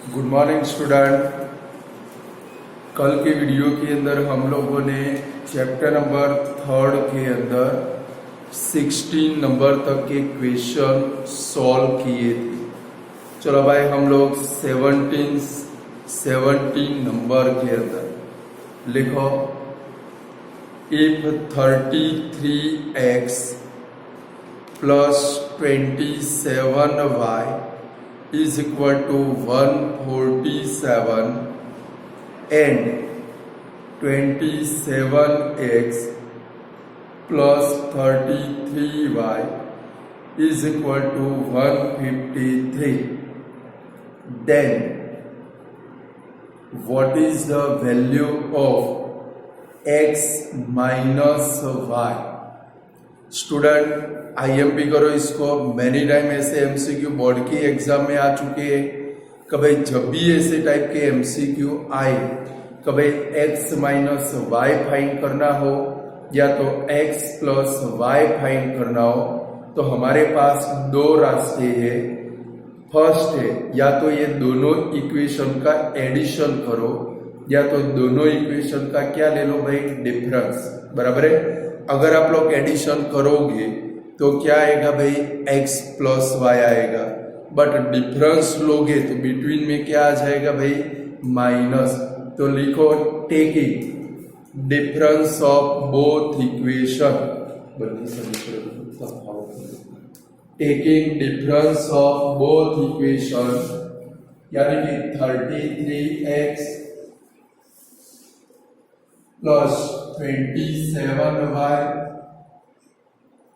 Good morning student. कल के video के अंदर हम लोगों ने चैप्टर नंबर 3 के अंदर 16 नंबर तक के क्वेश्चन सॉल्व किए थे। चलो भाई हम लोग 17 नंबर के अंदर लिखो, if 33x plus 27y is equal to 147 and 27x plus 33y is equal to 153, then what is the value of x minus y? Student IMP करो इसको। मैनी टाइम ऐसे एमसीक्यू बोर्ड की एग्जाम में आ चुके हैं। कभी जब भी ऐसे टाइप के एमसीक्यू आए, कभी एक्स माइनस वाई फाइंड करना हो या तो एक्स प्लस वाई फाइंड करना हो, तो हमारे पास दो रास्ते हैं। फर्स्ट है या तो ये दोनों इक्वेशन का एडिशन करो या तो दोनों इक्वेशन का क्या ले लो भाई, डिफरेंस। बराबर है। अगर आप लोग एडिशन करोगे तो क्या आएगा भाई, x प्लस वाई आएगा, बट डिफरेंस लोगे तो बिटवीन में क्या आ जाएगा भाई, माइनस। तो लिखो taking difference of both equation, taking difference of both equation, यानी कि 33x plus 27y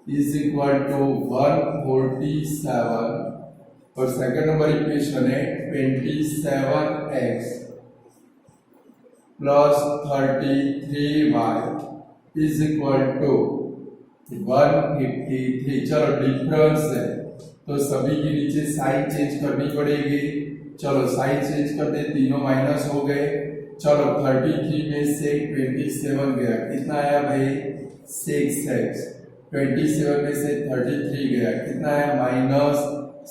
is equal to 147 और सेकंड नंबर इक्वेशन है 27x plus 33y is equal to 153। चलो डिफरेंस है तो सभी के नीचे साइन चेंज करनी पड़ेगी। चलो साइन चेंज कर दे, तीनों माइनस हो गए। चलो 33 में से 27 गया, कितना आया भाई, 6x। 27 में से 33 गया, कितना आया, माइनस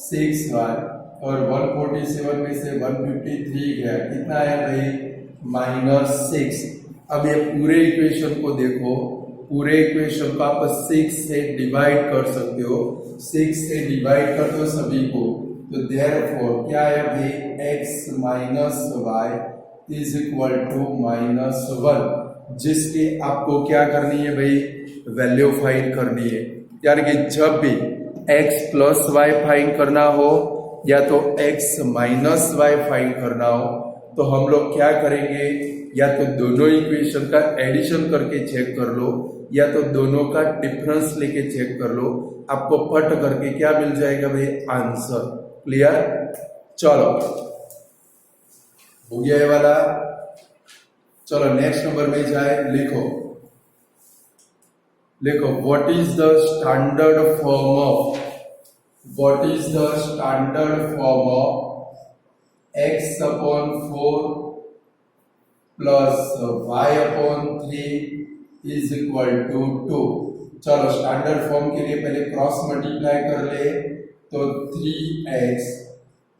6y। और 147 में से 153 गया, कितना आया भाई, माइनस 6। अब ये पूरे इक्वेशन को देखो, पूरे इक्वेशन को आप 6 से डिवाइड कर सकते हो। 6 से डिवाइड कर दो सभी को, तो देयरफॉर क्या आया भाई, x minus Y is equal to minus 1, जिसकी आपको क्या करनी है भाई, वैल्यू फाइंड करनी है। यानी कि जब भी x प्लस वाई फाइंड करना हो या तो x माइनस वाई फाइंड करना हो, तो हम लोग क्या करेंगे, या तो दोनों इक्वेशन का एडिशन करके चेक कर लो या तो दोनों का डिफरेंस लेके चेक कर लो। आपको पट करके क्या मिल जाएगा भाई, आंसर। क्लियर। चलो हो गया ये वाला। चलो नेक्स्ट नंबर में जाए। लिखो लिखो what is the standard form of, what is the standard form of x upon 4 plus y upon 3 is equal to 2। चलो स्टैंडर्ड फॉर्म के लिए पहले क्रॉस मल्टीप्लाई कर ले, तो 3x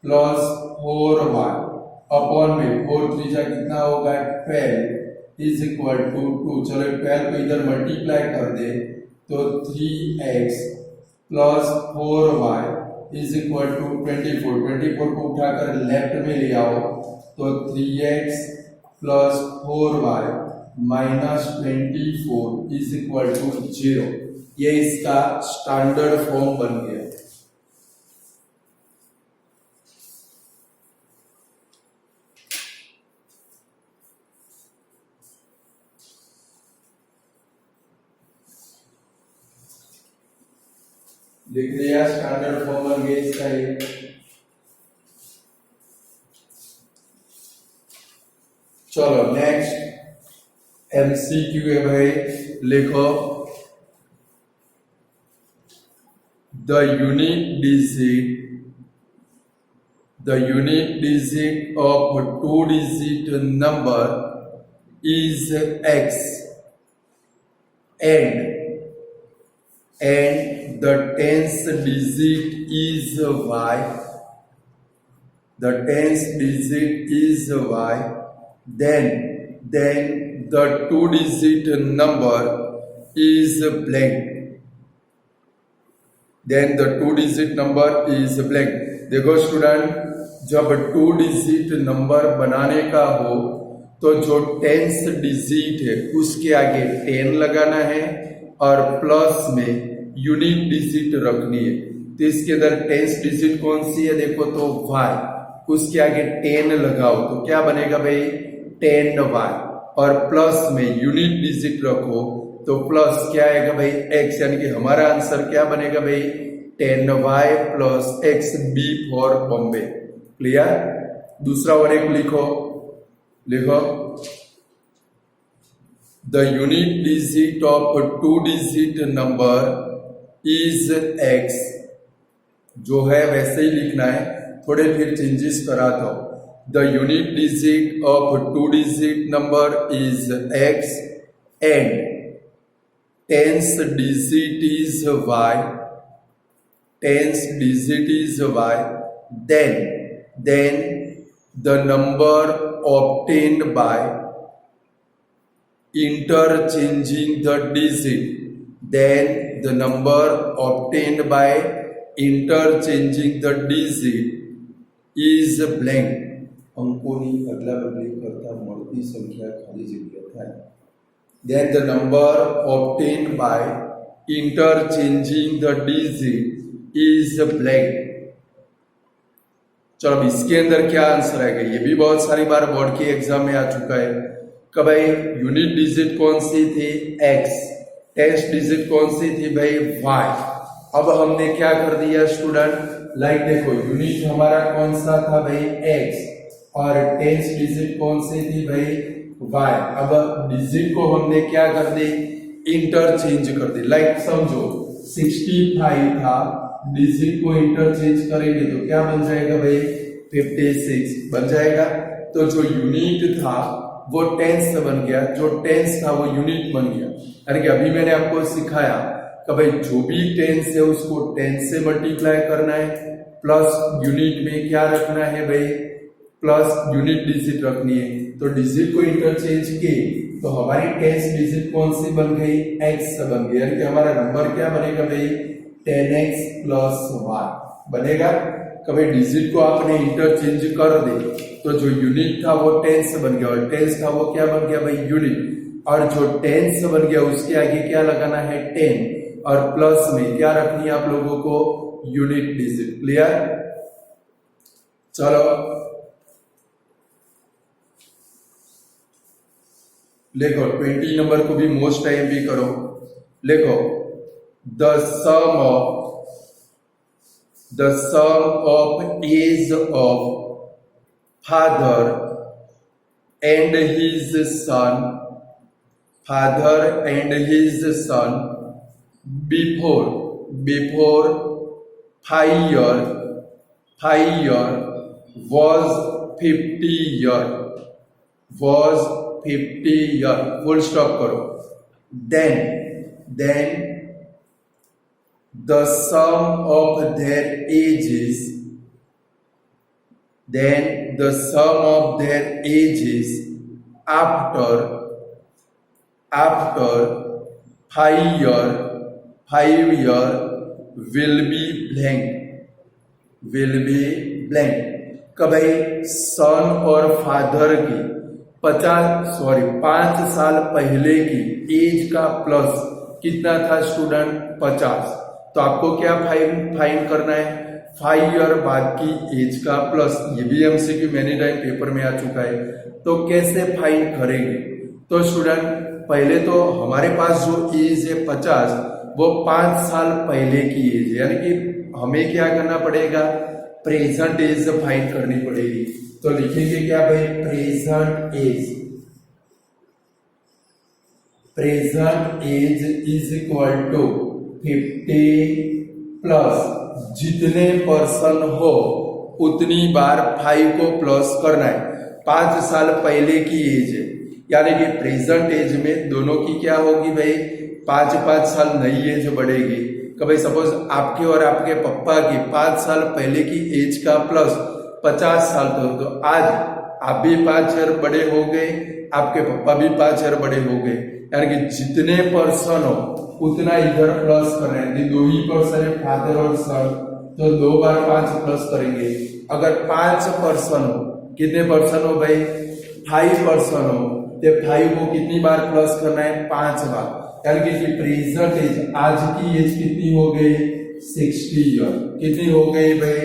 प्लस 4y अपॉन में 4 3 जा कितना होगा, 12 इज इक्वल टू 2। चलो 12 को इधर मल्टीप्लाई कर दे, तो 3x plus 4y is equal to 24। 24 को उठाकर लेफ्ट में ले आओ, तो 3x plus 4y minus 24 is equal to 0। ये इसका स्टैंडर्ड फॉर्म बन गया। लिख लिया, स्टैंडर्ड फॉर्म बन गया इसका ये। चलो नेक्स्ट एमसीक्यू है भाई। लिखो the unique digit of 2 digit number is x and the tens digit is y the 10th digit is y, then the 2-digit number is blank. Then the 2-digit number is blank. देखो student, जब 2-digit number बनाने का हो तो जो 10th digit है उसके आगे 10 लगाना है और प्लस में यूनिक डिजिट रखनी है। तो इसके अंदर 10th डिजिट कौन सी है, देखो तो y, उसके आगे 10 लगाओ तो क्या बनेगा भाई 10y, और प्लस में यूनिक डिजिट रखो तो प्लस क्या आएगा भाई x, यानी कि हमारा आंसर क्या बनेगा भाई 10y plus x, B for Bombay. Clear. दूसरा और एक लिखो the unique digit of 2-digit number is x, जो है वैसे ही लिखना है, थोड़े फिर चेंजेस कराता हूं। The unique digit of 2-digit number is x and 10th digit is y, 10th digit is y, then the number obtained by interchanging the digit, then the number obtained by interchanging the digit is blank. અંકોની અદલા બદલી કરતા મળતી સંખ્યા ખાલી જગ્યા થાય. Then the number obtained by interchanging the digit is blank. चलो इसके अंदर क्या आंसर आएगा, ये भी बहुत सारी बार बोर्ड की एग्जाम में आ चुका है कि भाई यूनिट डिजिट कौन सी थी x, टेस्ट डिजिट कौन सी थी भाई y। अब हमने क्या कर दिया स्टूडेंट, लाइक देखो यूनिट हमारा कौन सा था भाई x और टेस्ट डिजिट कौन सी थी भाई y। अब डिजिट को हमने क्या कर दी, इंटरचेंज कर दी। लाइक समझो 65 था, डिजिट को इंटरचेंज करेंगे तो क्या बन जाएगा भाई 56 बन जाएगा। तो जो यूनिट था वो 10 से बन गया, जो 10 था वो यूनिट बन गया। यानी कि अभी मैंने आपको सिखाया कि भाई जो भी 10 है उसको 10 से मल्टीप्लाई करना है, प्लस यूनिट में क्या रखना है भाई, प्लस यूनिट डिजिट रखनी है। तो डिजिट को इंटरचेंज किए तो हमारी 10th डिजिट कौन सी बन गई, x बन गई, यानी कि हमारा नंबर क्या बनेगा भाई 10x प्लस y बनेगा। कभी डिजिट को आपने इंटरचेंज कर दे तो जो यूनिट था वो 10 से बन गया, और 10 था वो क्या बन गया भाई यूनिट, और जो 10 से बन गया उसके आगे क्या लगाना है 10, और प्लस में क्या रखनी है आप लोगों को यूनिट डिजिट। क्लियर। चलो देखो 20 नंबर को भी मोस्ट टाइम भी करो। देखो the sum of age of father and his son before 5 year was 50 year, full stop करो। then the sum of their ages after 5 year will be blank। कभी सन और फादर की 5 साल पहले की एज का प्लस कितना था स्टूडेंट 50। तो आपको क्या फाइंड करना है 5 ईयर बाद की एज का प्लस। ये भी एमसीक्यू मैनी टाइम पेपर में आ चुका है। तो कैसे फाइंड करेंगे, तो स्टूडेंट पहले तो हमारे पास जो एज है 50 वो 5 साल पहले की एज है, यानी कि हमें क्या करना पड़ेगा प्रेजेंट एज फाइंड करनी पड़ेगी। तो लिखेंगे क्या भाई present age is equal to 50 plus जितने पर्सन हो उतनी बार 5 को प्लस करना है। 5 साल पहले की एज है, यानी कि प्रेजेंट एज में दोनों की क्या होगी भाई 5 साल नई एज बढ़ेगी। कभी सपोज आपके और आपके पप्पा की 5 साल पहले की एज का प्लस 50 साल तक। तो आज आप भी 5 ईयर बड़े हो गए, आपके पापा भी 5 ईयर बड़े हो गए, यानी कि जितने पर्सन हो उतना इधर प्लस कर रहे हैं। 2 ही पर्सन है, फादर और सन, तो 2 बार 5 प्लस करेंगे। अगर 5 पर्सन हो, कितने पर्सन हो भाई? 5 पर्सन हो, तो 5 को कितनी बार प्लस करना है? 5 बार। यानी कि प्रेजेंट एज, आज की एज कितनी हो गई? 60 ईयर। कितनी हो गई भाई?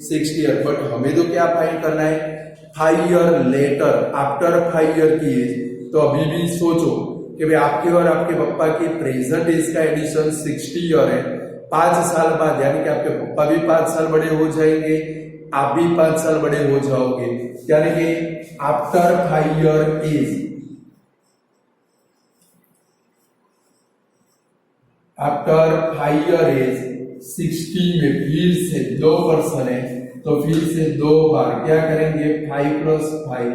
60 ईयर। बट हमें तो क्या फाइंड करना है? 5 ईयर लेटर, आफ्टर 5 ईयर की एज। तो अभी भी सोचो कि भाई आपके और आपके पापा की प्रेजेंट एज का एडिशन 60 ईयर है। 5 साल बाद, यानी कि आपके पापा भी 5 साल बड़े हो जाएंगे, आप भी 5 साल बड़े हो जाओगे, यानी कि after 5 year age, after 5 year age 60 में फिर से 2 पर्सन है, तो फिर से 2 बार क्या करेंगे? 5 + 5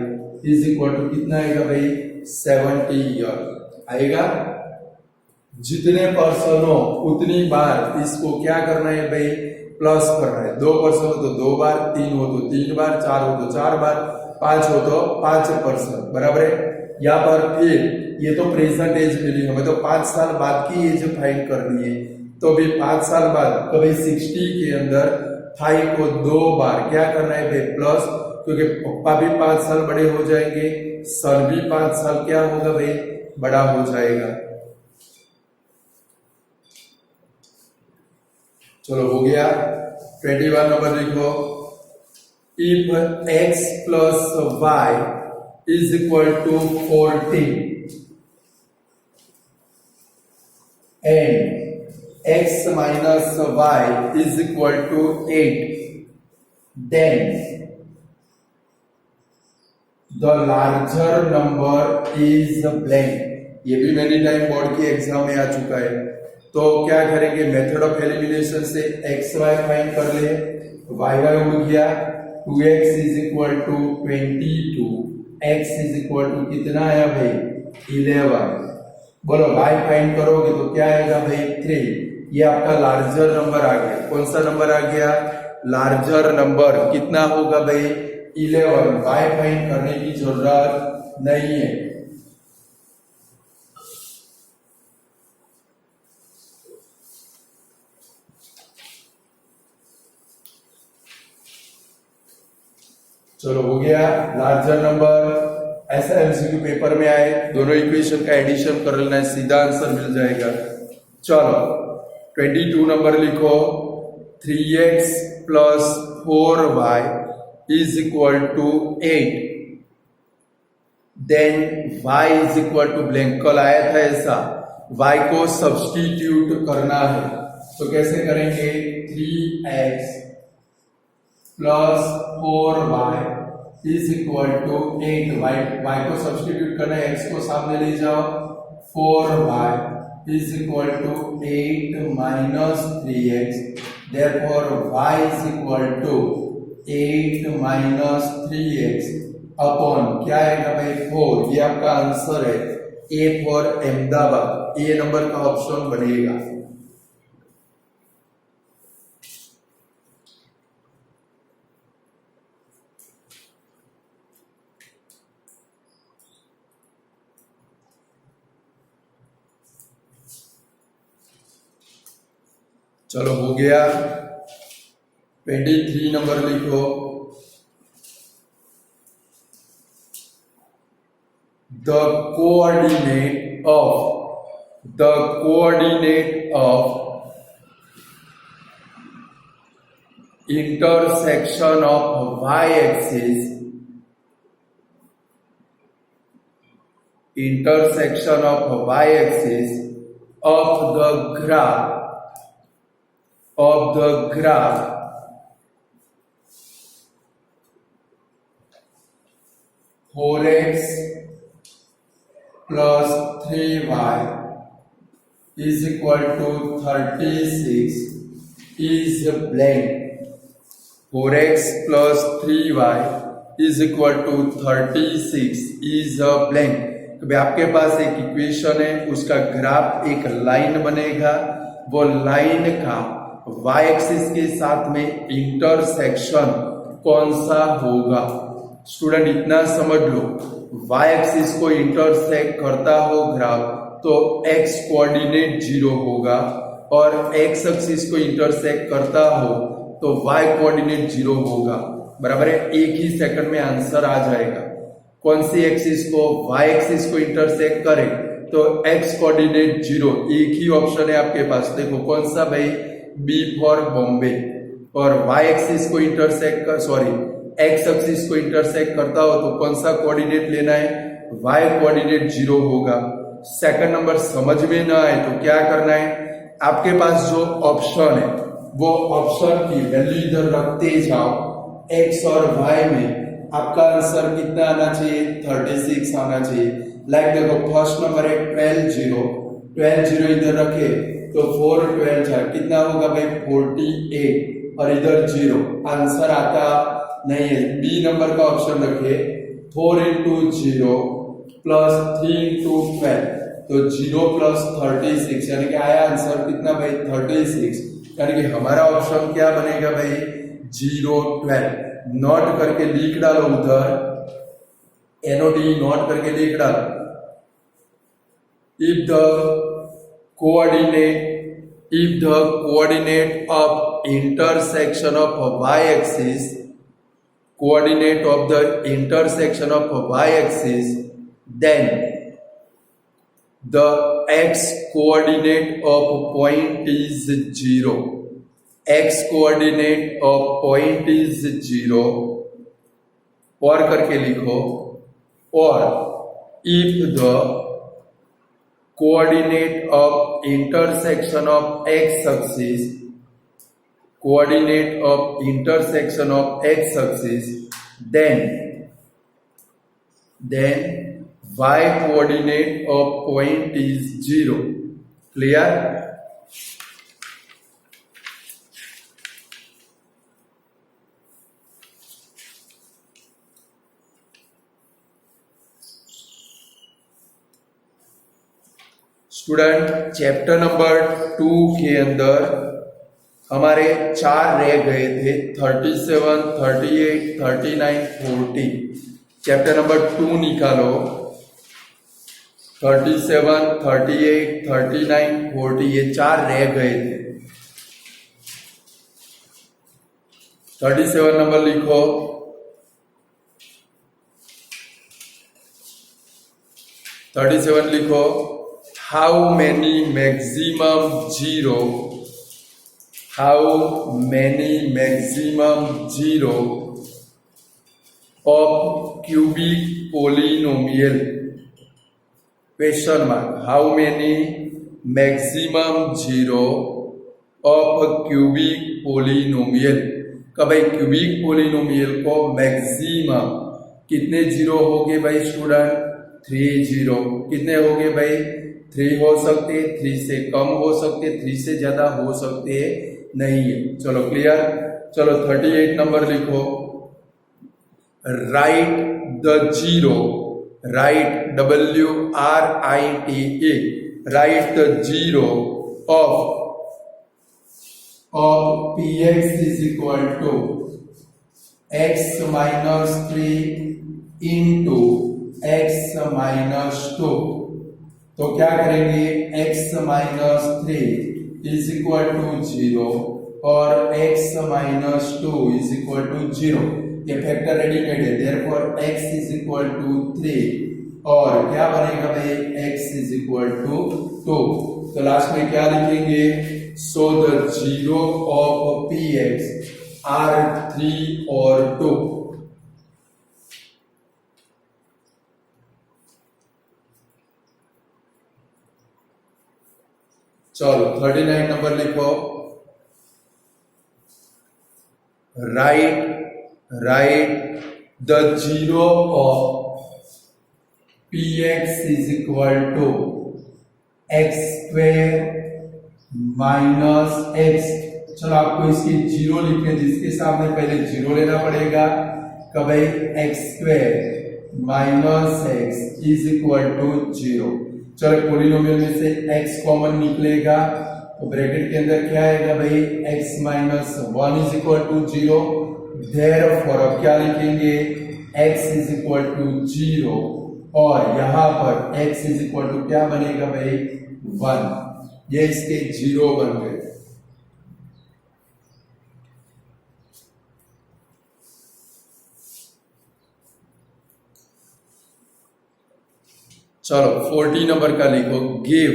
इज इक्वल टू कितना आएगा भाई? 70 ईयर आएगा। जितने पर्सन हो उतनी बार इसको क्या करना है भाई? प्लस करना है। 2 पर्सन हो तो 2 बार, 3 हो तो 3 बार, 4 हो तो 4 बार, 5 हो तो 5 पर्सन, बराबर है। यहाँ पर फिर ये तो प्रेजेंट एज मिली हमें, तो 5 साल बाद की एज फाइंड करनी है। तो भी 5 साल बाद, तो भाई 60 के अंदर 5 को 2 बार क्या करना है भाई? प्लस, क्योंकि पापा भी 5 साल बड़े हो जाएंगे, सन भी 5 साल क्या होगा भाई? बड़ा हो जाएगा। चलो हो गया। 21 नंबर लिखो। If x + y is equal to 14 and x - y is equal to 8, then the larger number is blank। ये भी मेनी टाइम बोर्ड की एग्जाम में आ चुका है। तो क्या करेंगे? मेथड ऑफ एलिमिनेशन से एक्स वाई फाइंड कर ले। वाई वाई हो गया 2x is equal to 22, x is equal to कितना आया भाई? 11। बोलो y फाइंड करोगे तो क्या आएगा भाई? 3। ये आपका लार्जर नंबर आ गया। कौन सा नंबर आ गया? Larger number. कितना होगा भाई? 11। y फाइंड करने की जरूरत नहीं है। चलो हो गया। लार्जर नंबर ऐसा एमसीक्यू पेपर में आए, दोनों इक्वेशन का एडिशन कर लेना है, सीधा आंसर मिल जाएगा। चलो 22 नंबर लिखो। 3x + 4y is equal to 8, then y is equal to blank. कल आया था ऐसा, y को सब्स्टिट्यूट करना है, तो कैसे करेंगे? 3x + 4y is equal to 8। y को सब्स्टिट्यूट करना है, x को सामने ले जाओ, 4y is equal to 8 - 3x, therefore y is equal to 8 - 3x upon क्या आएगा भाई? 4। ये आपका आंसर है। A for Ahmedabad, A number का ऑप्शन बनेगा। चलो हो गया। 23 नंबर लिखो। The coordinate of intersection of y-axis of the graph 4x plus 3y is equal to 36 is blank। 4x plus 3y is equal to 36 is blank। तो भाई आपके पास एक इक्वेशन है, उसका ग्राफ एक लाइन बनेगा, वो लाइन का y एक्सिस के साथ में इंटरसेक्शन कौन सा होगा? स्टूडेंट इतना समझ लो, y एक्सिस को इंटरसेक्ट करता हो ग्राफ तो x कोऑर्डिनेट 0 होगा, और x एक्सिस को इंटरसेक्ट करता हो तो y कोऑर्डिनेट 0 होगा। बराबर है, एक ही सेकंड में आंसर आ जाएगा। कौन सी एक्सिस को? y एक्सिस को इंटरसेक्ट करे तो x कोऑर्डिनेट 0, एक ही ऑप्शन है आपके पास। देखो कौन सा भाई? B for Bombay. और y एक्सिस को इंटरसेक्ट कर, सॉरी x एक्सिस को इंटरसेक्ट करता हो तो कौन सा कोऑर्डिनेट लेना है? y कोऑर्डिनेट 0 होगा। सेकंड नंबर समझ में ना आए तो क्या करना है? आपके पास जो ऑप्शन है वो ऑप्शन की वैल्यू इधर रखते जाओ। x और y में आपका आंसर कितना आना चाहिए? 36 आना चाहिए। लाइक देखो फर्स्ट नंबर है 12 0 इधर रखे तो 4 12 4 कितना होगा भाई? 48, और इधर 0, आंसर आता नहीं है। बी नंबर का ऑप्शन रखे 4 into 0 प्लस 3 into 12, तो 0 प्लस 36, यानी कि आया आंसर कितना भाई? 36। यानी कि हमारा ऑप्शन क्या बनेगा भाई? 0 12। नोट करके लिख डालो उधर, एनओडी नोट करके लिख डालो। If the coordinate of intersection of y axis, coordinate of the intersection of y axis, then the x coordinate of point is 0. x coordinate of point is 0, और करके लिखो, और if the coordinate of intersection of x axis, coordinate of intersection of x axis, then y coordinate of point is 0. Clear? Student chapter number 2 के अंदर हमारे 4 रह गए थे, 37, 38, 39, 40। चैप्टर नंबर 2 निकालो। 37, 38, 39, 40 ये 4 रह गए थे। 37 नंबर लिखो। 37 लिखो। How many maximum zero of cubic polynomial? Question mark. How many maximum zero of cubic polynomial? का भाई क्यूबिक पोलिनोमियल को मैक्सिमम कितने जीरो हो गए भाई स्टूडेंट? 3 जीरो। कितने हो गए भाई? 3 हो सकते, 3 से कम हो सकते, 3 से ज्यादा हो सकते नहीं है। चलो क्लियर। चलो 38 नंबर लिखो। Right the zero, right WRITE, right the zero of px is equal to x minus 3 into x minus 2। तो क्या करेंगे? x minus 3 is equal to 0 और x minus 2 is equal to 0। ये फैक्टर रेडीमेड है, therefore x is equal to 3 और क्या बनेगा भाई? x is equal to 2। तो लास्ट में क्या लिखेंगे? So the zero of px are 3 और 2। चलो 39 नंबर लिखो। Right the zero of px is equal to x square minus x। चलो आपको इसकी जीरो लिखने, जिसके सामने पहले जीरो लेना पड़ेगा। कब भाई? x square minus x is equal to 0। चलो पोलिनोमियल में से x कॉमन निकलेगा तो ब्रैकेट के अंदर क्या आएगा भाई? x minus 1 is equal to 0 therefore अब क्या लिखेंगे, x इज इक्वल टू 0 और यहां पर x इज इक्वल टू क्या बनेगा भाई, 1। ये इसके 0 बन गए। चलो 40 नंबर का लिखो, give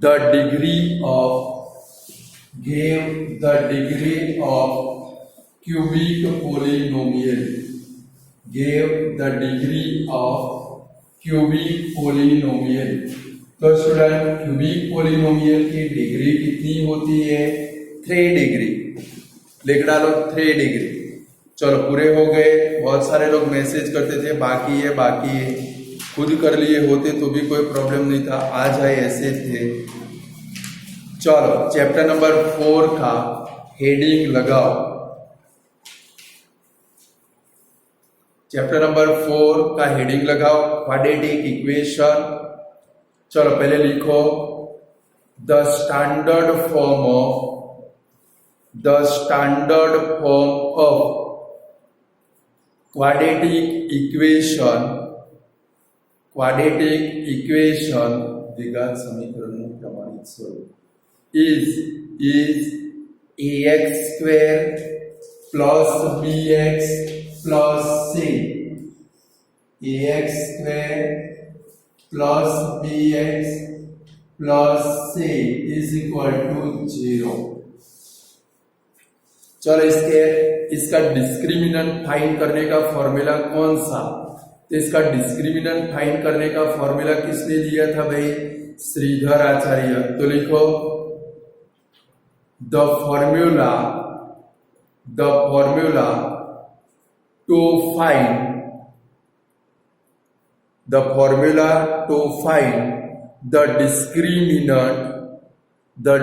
the degree of cubic polynomial, give the degree of cubic polynomial. तो स्टूडेंट क्यूबिक पोलिनोमियल की डिग्री कितनी होती है, 3 डिग्री। लिख डालो 3 डिग्री। चलो पूरे हो गए। बहुत सारे लोग मैसेज करते थे बाकी है, खुद कर लिए होते तो भी कोई प्रॉब्लम नहीं था, आ जाए ऐसे थे। चलो चैप्टर नंबर 4 का हेडिंग लगाओ। चैप्टर नंबर 4 का हेडिंग लगाओ, क्वाड्रेटिक इक्वेशन। चलो पहले लिखो the standard form of quadratic equation द्विघात समीकरणों प्रमाणित स्वरूप is ax square plus bx plus c, ax square plus bx plus c is equal to 0। चलो इसका डिस्क्रिमिनेंट फाइंड करने का फॉर्मूला कौन सा, तो इसका डिस्क्रिमिनेंट फाइंड करने का फॉर्मूला किसने दिया था भाई, श्रीधर आचार्य। तो लिखो the formula to find the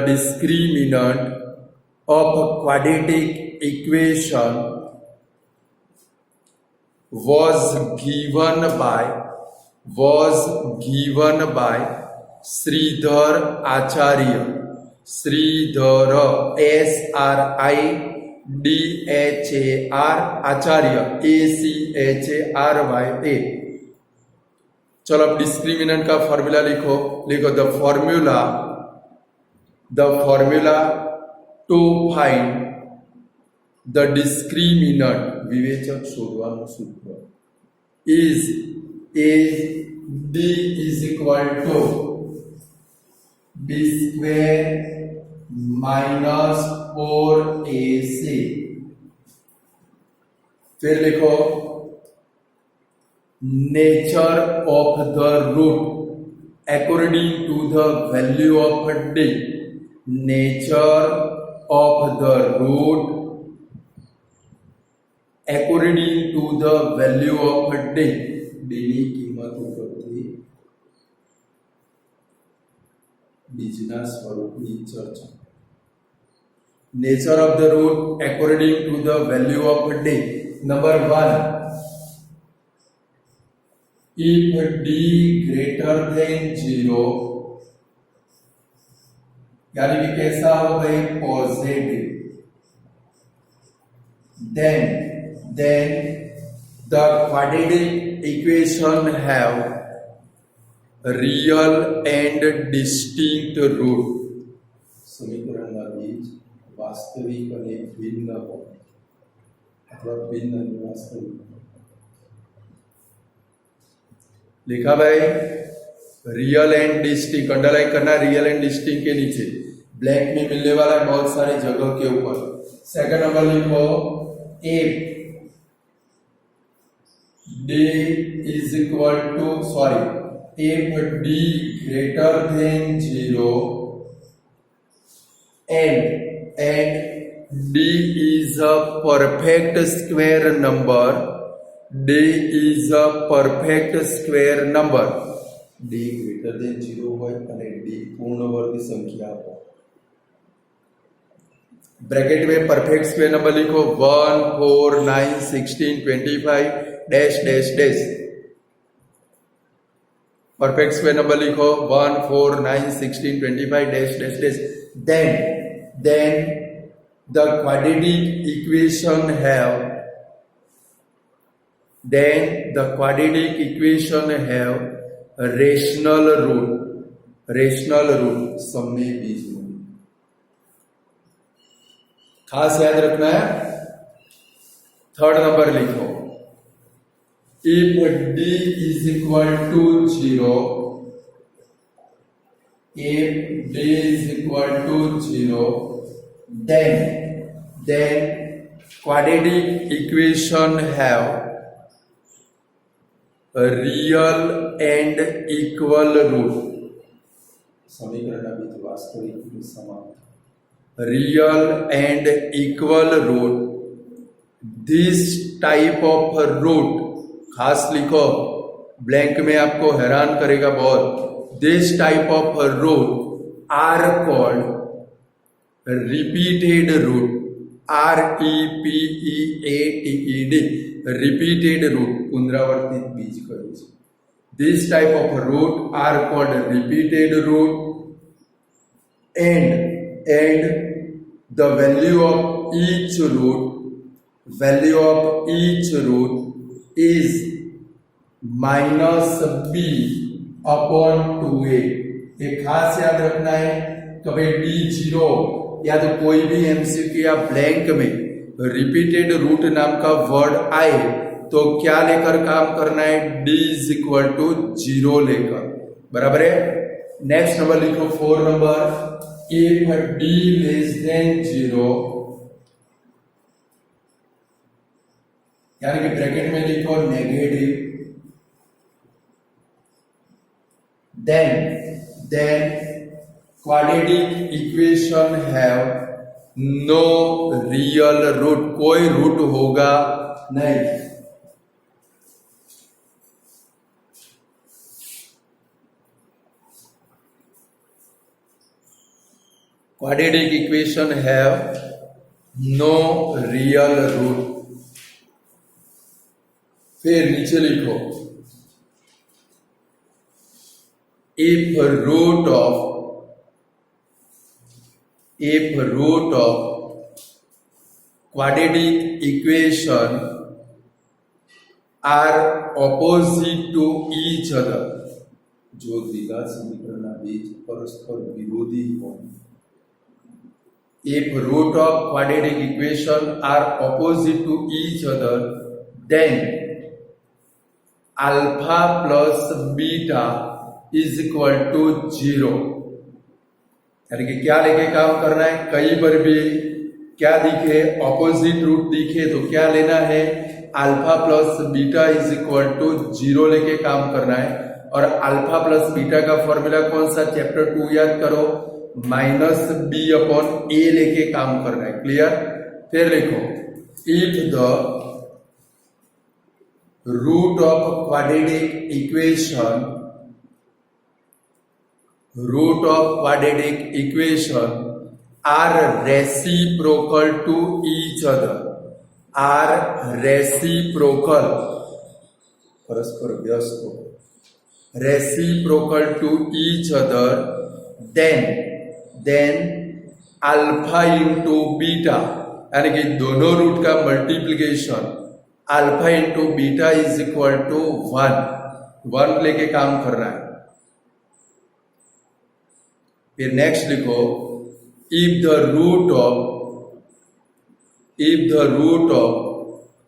discriminant of quadratic equation was given by Sridhar Acharya, SRIDHAR Acharya ACHARYA। चलो अब डिस्क्रिमिनेंट का फॉर्मूला लिखो the formula to find the discriminant, विवेचक शोधવાનું सूत्र is d is equal to b square minus 4ac। फिर लिखो nature of the root according to the value of d, nature of the root according to the value of d, d ની કિંમત ઉપરથી બીજના સ્વરૂપની ચર્ચા। nature of the root according to the value of d। Number 1, if d greater than 0, यानी कि कैसा हो भाई, positive, then the quadratic equation have real and distinct root। समीकरणના બીજ વાસ્તવિક અને ભિન્ન હોય અથવા ભિન્ન અને વાસ્તવિક। लिखा भाई रियल एंड डिस्टिंक्ट, अंडरलाइन करना रियल एंड डिस्टिंक्ट के नीचे, ब्लैक में मिलने वाला है बहुत सारी जगह के ऊपर। सेकंड नंबर लिखो if d is equal to if d greater than 0 and d is a perfect square number, d is a perfect square number, d greater than 0 હોય અને d પૂર્ણ વર્ગ સંખ્યા હોય। ब्रैकेट में परफेक्ट स्क्वायर नंबर लिखो 1 4 9 16 25 dash dash dash. Perfect square number लिखो 1 4 9 16 25 dash dash dash. Then the quadratic equation have, then the quadratic equation have a rational root. Rational root सममेय बीजगणित खास याद रखना है। थर्ड नंबर लिखो, if d is equal to 0, if d is equal to 0, then quadratic equation have a real and equal root. समीकरण बीज वास्तविक समान, real and equal root. This type of root, खास लिखो, ब्लैंक में आपको हैरान करेगा बहुत। This type of root are called repeated root. REPEATED, repeated root, पुनरावर्तित बीज कहै छै। This type of root are called repeated root, and the value of each root is minus b upon 2a. ये खास याद रखना है। कभी d0 या तो कोई भी एमसीक्यू या ब्लैंक में रिपीटेड रूट नाम का वर्ड आए तो क्या लेकर काम करना है, d इज इक्वल टू 0 लेकर, बराबर है। नेक्स्ट नंबर लिखो 4 number, if d less than 0, यानी कि ब्रैकेट में लिखो negative, then quadratic equation have no real root, कोई रूट होगा नहीं। Quadratic equation have no real root। फिर नीचे लिखो, if root of quadratic equation are opposite to each other, जो द्विघात समीकरणના बीज परस्पर विरोधी हो। If root of quadratic equation are opposite to each other, then alpha plus beta is equal to 0। यानी कि क्या लेके काम करना है, कई बार भी क्या दिखे, ऑपोजिट रूट दिखे तो क्या लेना है, alpha plus beta is equal to 0 लेके काम करना है। और अल्फा प्लस बीटा का फॉर्मूला कौन सा, चैप्टर 2 याद करो, माइनस बी अपॉन ए लेके काम करना है। क्लियर। फिर लिखो, if the root of quadratic equation are reciprocal to each other, are reciprocal, परस्पर व्यस्त हो, reciprocal to each other, then alpha into beta, यानी कि दोनों रूट का multiplication alpha into beta is equal to 1 लेके काम कर रहा है। फिर नेक्स्ट लिखो, if the root of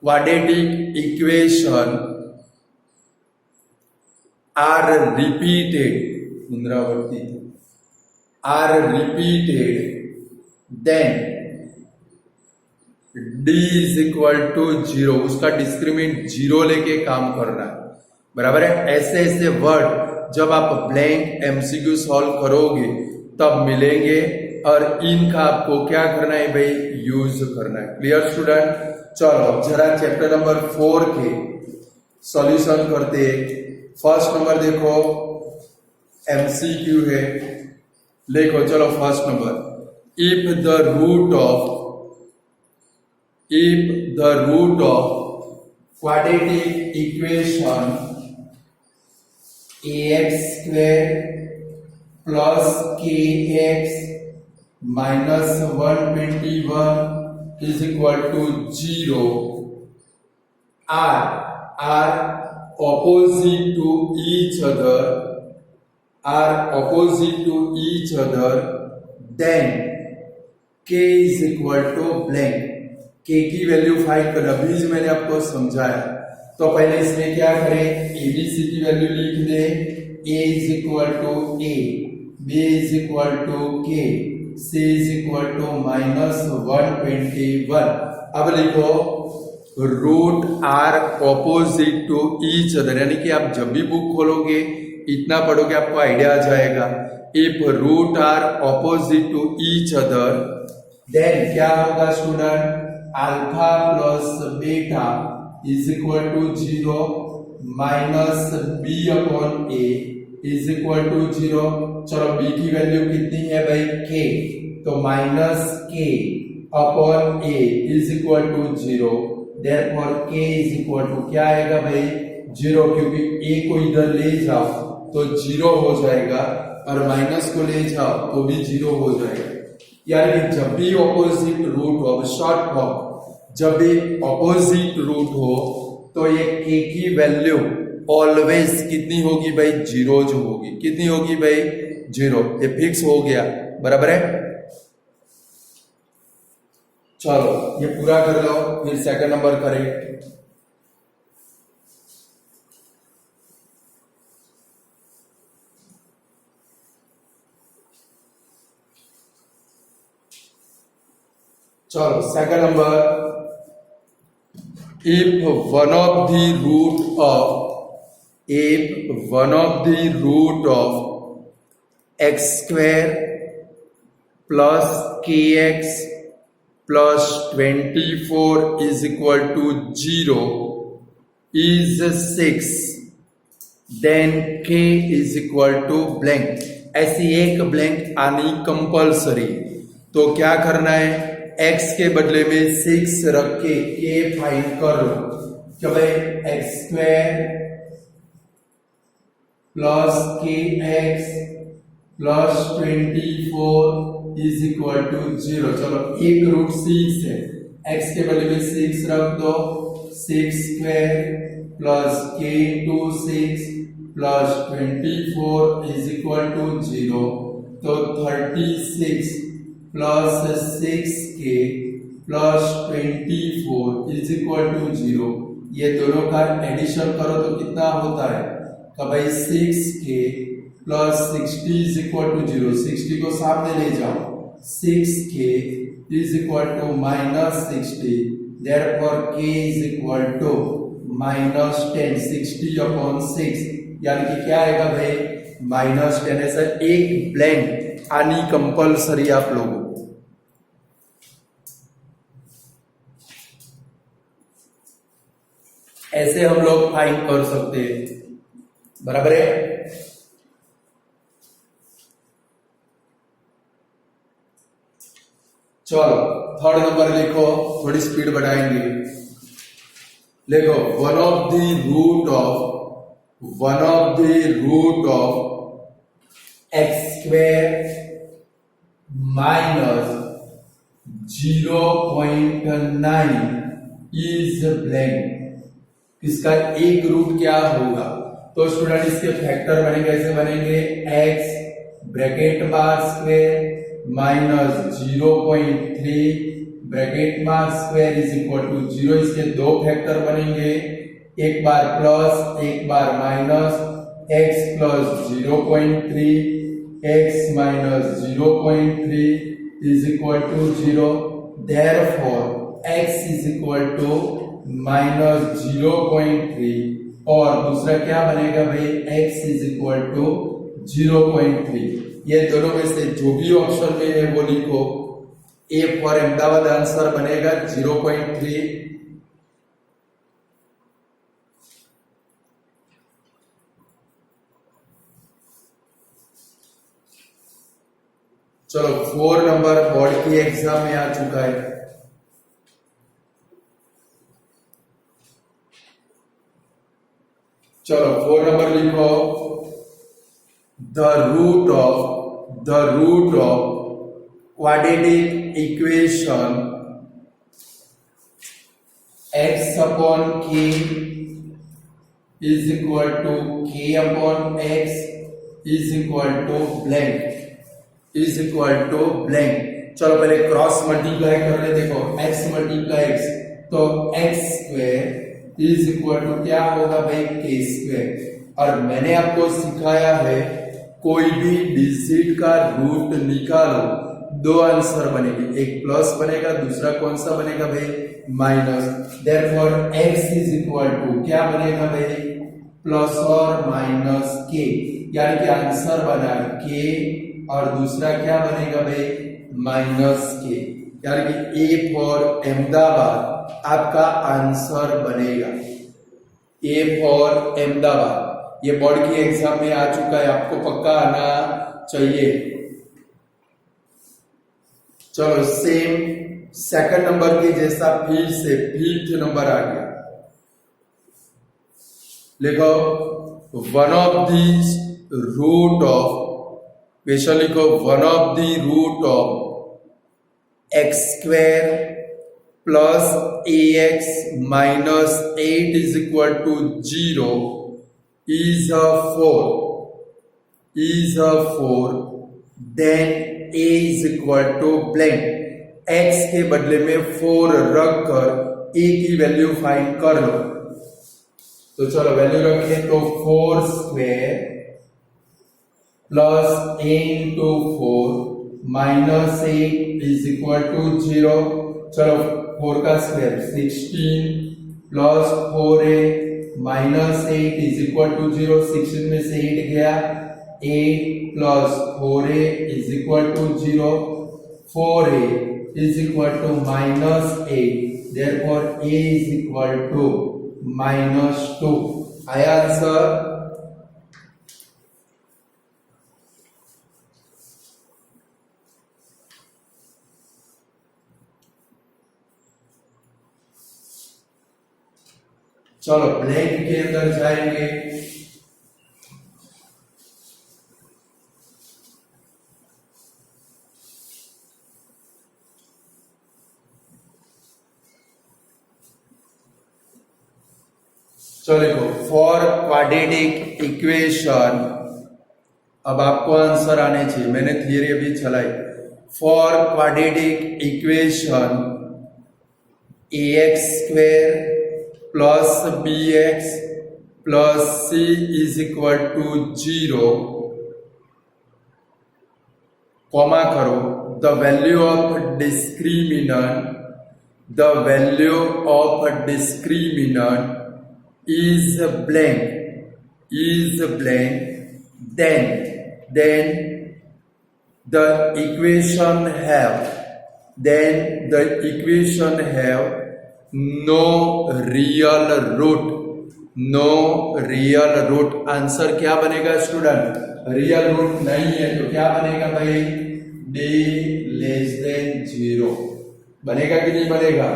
quadratic equation are repeated, पुनरावर्तित, then d is equal to 0, उसका डिस्क्रिमिनेंट 0 लेके काम करना है, बराबर है। ऐसे वर्ड जब आप ब्लैंक एमसीक्यू सॉल्व करोगे तब मिलेंगे और इनका आपको क्या करना है भाई, यूज करना है। Clear student. चलो जरा चैप्टर नंबर 4 के सॉल्यूशन करते। फर्स्ट नंबर देखो एमसीक्यू है, देखो चलो first number, if the root of quadratic equation ax square plus kx minus 121 is equal to 0. are opposite to each other, then k is equal to blank. k की value find कर, अभी जो मैंने आपको समझाया. तो पहले इसमें क्या करें, एबीसी की वैल्यू लिख दे. a is equal to a, b is equal to k, c is equal to minus 121. अब लिखो root are opposite to each other, यानी कि आप जब भी बुक खोलोगे इतना पढ़ोगे आपको आइडिया आ जाएगा. If root are opposite to each other then क्या होगा student, alpha plus beta is equal to 0 minus B upon A is equal to 0. चलो बी की वैल्यू कितनी है भाई, के, तो minus K upon A is equal to 0. Therefore k is equal to क्या आएगा भाई, 0, क्योंकि a को इधर ले जाओ तो 0 हो जाएगा और माइनस को ले जाओ तो भी 0 हो जाएगा. यानी जब भी ऑपोजिट रूट हो, शॉर्ट फॉर्म, जब भी ऑपोजिट रूट हो तो ये k की वैल्यू ऑलवेज कितनी होगी भाई, 0 जो होगी. कितनी होगी भाई, 0. ये फिक्स हो गया, बराबर है. चलो ये पूरा कर लो, फिर सेकंड नंबर करें. चलो second number, if one of the root of x square plus kx plus 24 is equal to 0 is 6, then k is equal to blank. ऐसी एक ब्लैंक आनी कंपल्सरी. तो क्या करना है, x के बदले में 6 रख के k फाइंड कर लो. क्या भाई, X square plus K X plus 24 is equal to 0. चलो एक रूट 6 है, x के बदले में 6 रख दो. 6 स्क्वायर प्लस के इंटू 6 प्लस 24 इज इक्वल टू 0. तो 36 plus 6k plus 24 is equal to 0. ये दोनों का एडिशन करो तो कितना होता है, तो भाई 6k plus 60 is equal to 0. 60 को सामने ले जाओ, 6k is equal to minus 60. Therefore k is equal to minus 10. 60 upon 6 यानी कि क्या आएगा भाई, माइनस 10. ऐसा एक ब्लैंक आनी कंपल्सरी आप लोगों. ऐसे हम लोग फाइंड कर सकते हैं, बराबर है. चलो थर्ड नंबर लिखो, थोड़ी स्पीड बढ़ाएंगे. लिखो one of the root of x square minus 0.9 is blank. इसका एक रूट क्या होगा, तो स्टूडेंट इसके फैक्टर बनेंगे, ऐसे बनेंगे x ब्रैकेट मार स्क्वायर माइनस 0.3 ब्रैकेट मार स्क्वायर इज इक्वल टू 0. इसके दो फैक्टर बनेंगे, एक बार प्लस एक बार minus. x plus 0.3 x minus 0.3 is equal to 0. Therefore x is equal to minus 0.3 और दूसरा क्या बनेगा भाई, x इज इक्वल टू 0.3. ये दोनों में से जो भी ऑप्शन में है वो लिखो. ए फॉर अहमदाबाद आंसर बनेगा 0.3. चलो 4 नंबर बोर्ड की एग्जाम में आ चुका है. चलो 4 नंबर लिखो, the root of quadratic equation x upon k is equal to k upon x is equal to blank is equal to blank। चलो पहले क्रॉस मल्टीप्लाई कर ले, देखो x मल्टीप्लाई x तो x square is equal to क्या होगा भाई k square. और मैंने आपको सिखाया है कोई भी डिजिट का रूट निकालो, दो आंसर बनेगी, एक प्लस बनेगा, दूसरा कौन सा बनेगा भाई minus. Therefore x is equal to क्या बनेगा भाई प्लस और माइनस k, यानी कि आंसर बना k और दूसरा क्या बनेगा भाई माइनस k, यानी कि A फॉर अहमदाबाद आपका आंसर बनेगा A फॉर अहमदाबाद। ये बोर्ड की एग्जाम में आ चुका है, आपको पक्का आना चाहिए। चलो सेम सेकंड नंबर के जैसा फिर से फिफ्थ नंबर आ गया। लिखो one of the root of, question लिखो one of the root of x square plus a x minus 8 is equal to 0 is a 4 then a is equal to blank। x के बदले में 4 रख कर a की वैल्यू फाइंड कर लो। तो चलो वैल्यू रखें तो 4 square plus a into 4 minus 8 is equal to 0। चलो 4 का square 16 plus 4a minus 8 is equal to 0। 16 में से 8 गया, 8 plus 4a is equal to 0। 4a is equal to minus 8, therefore a is equal to minus 2। आया answer. चलो blank के अंदर जाएंगे। चलो देखो फॉर क्वाड्रेटिक इक्वेशन, अब आपको आंसर आने चाहिए, मैंने थियरी अभी चलाई। For quadratic equation ax square plus bx plus c is equal to 0, comma करो, the value of discriminant is blank, then the equation have no real root। Answer क्या बनेगा स्टूडेंट, रियल रूट नहीं है तो क्या बनेगा भाई d लेस देन 0 बनेगा कि नहीं बनेगा,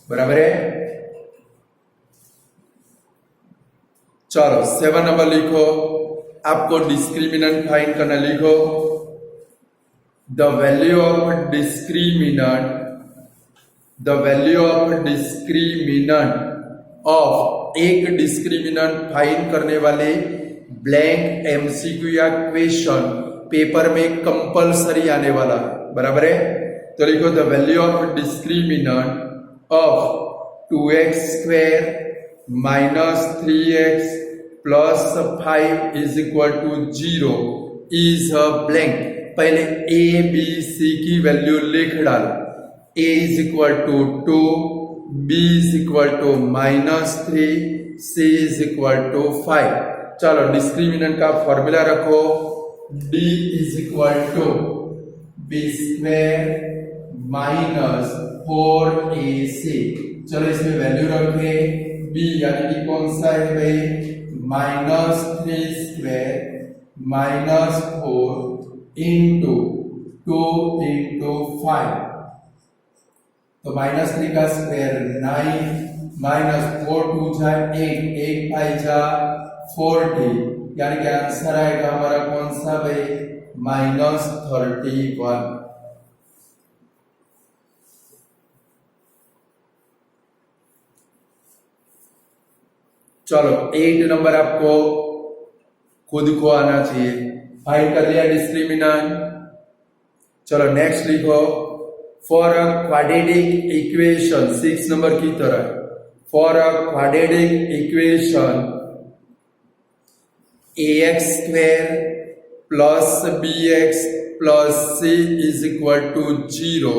बराबर है। चलो 7 नंबर लिखो, आपको डिस्क्रिमिनेंट फाइंड करना। लिखो the value of discriminant of, एक डिस्क्रिमिनेंट फाइंड करने वाले ब्लैंक एमसीक्यू या क्वेश्चन पेपर में कंपलसरी आने वाला है, बराबर है। तो लिखो the value of discriminant of 2x square minus 3x plus 5 is equal to 0 is a blank. पहले a b c की वैल्यू लिख डालो। a is equal to 2, b is equal to minus 3, c is equal to 5। चलो discriminant का formula रखो, d is equal to b square minus 4ac। चलो इसमें value रखे b, यानी कि कौन सा है भाई minus 3 square minus 4 into 2 into 5, तो माइनस 3 का स्क्वायर 9 माइनस 4 2 जा 8, 8 5 जा 40, यानी कि आंसर आएगा हमारा कौन सा भाई माइनस 31। चलो 8 नंबर आपको खुद को आना चाहिए। फाइंड कर लिया डिस्क्रिमिनेंट। चलो नेक्स्ट लिखो, for a quadratic equation 6 number की तरह, for a quadratic equation ax square plus bx plus c is equal to 0,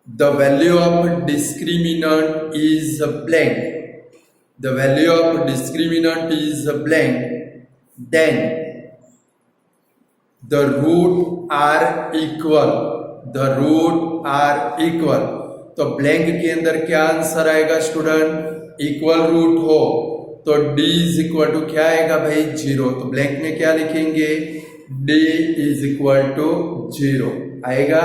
the value of discriminant is blank, the value of discriminant is blank, then the root are equal, the root are equal। तो blank के अंदर क्या answer आएगा student, equal root हो तो d is equal to क्या आएगा भाई 0। तो ब्लैंक में क्या लिखेंगे, d इज इक्वल टू 0 आएगा।